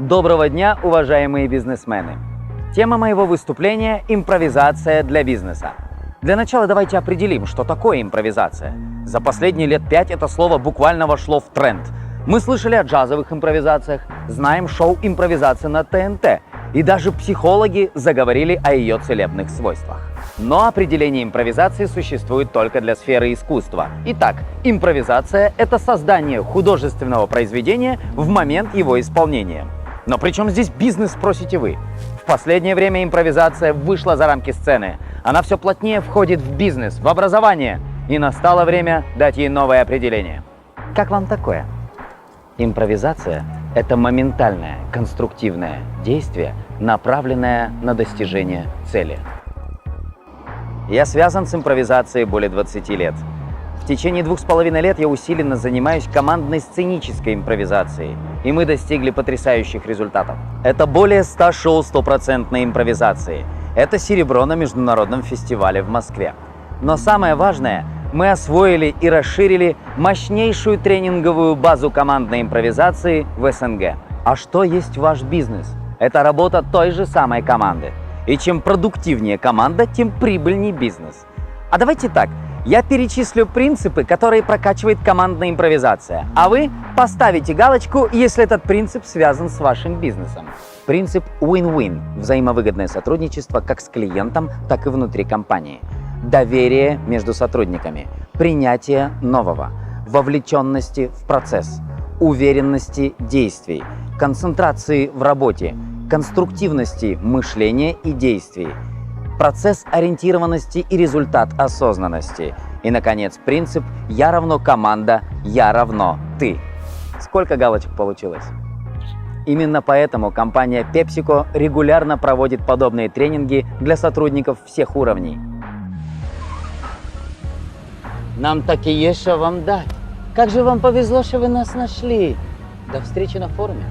Доброго дня, уважаемые бизнесмены! Тема моего выступления – импровизация для бизнеса. Для начала давайте определим, что такое импровизация. За последние лет 5 это слово буквально вошло в тренд. Мы слышали о джазовых импровизациях, знаем шоу импровизации на ТНТ, и даже психологи заговорили о ее целебных свойствах. Но определение импровизации существует только для сферы искусства. Итак, импровизация – это создание художественного произведения в момент его исполнения. Но при чем здесь бизнес, спросите вы? В последнее время импровизация вышла за рамки сцены. Она все плотнее входит в бизнес, в образование. И настало время дать ей новое определение. Как вам такое? Импровизация – это моментальное, конструктивное действие, направленное на достижение цели. Я связан с импровизацией более 20 лет. В течение 2,5 лет я усиленно занимаюсь командной сценической импровизацией, и мы достигли потрясающих результатов. Это более 100 шоу стопроцентной импровизации. Это серебро на международном фестивале в Москве. Но самое важное, мы освоили и расширили мощнейшую тренинговую базу командной импровизации в СНГ. А что есть ваш бизнес? Это работа той же самой команды. И чем продуктивнее команда, тем прибыльнее бизнес. А давайте так, я перечислю принципы, которые прокачивает командная импровизация, а вы поставите галочку, если этот принцип связан с вашим бизнесом. Принцип win-win – взаимовыгодное сотрудничество как с клиентом, так и внутри компании. Доверие между сотрудниками, принятие нового, вовлеченности в процесс, уверенности действий, концентрации в работе, конструктивности мышления и действий, процесс ориентированности и результат осознанности. И, наконец, принцип «Я равно команда, я равно ты». Сколько галочек получилось? Именно поэтому компания PepsiCo регулярно проводит подобные тренинги для сотрудников всех уровней. Нам так и есть что вам дать. Как же вам повезло, что вы нас нашли. До встречи на форуме.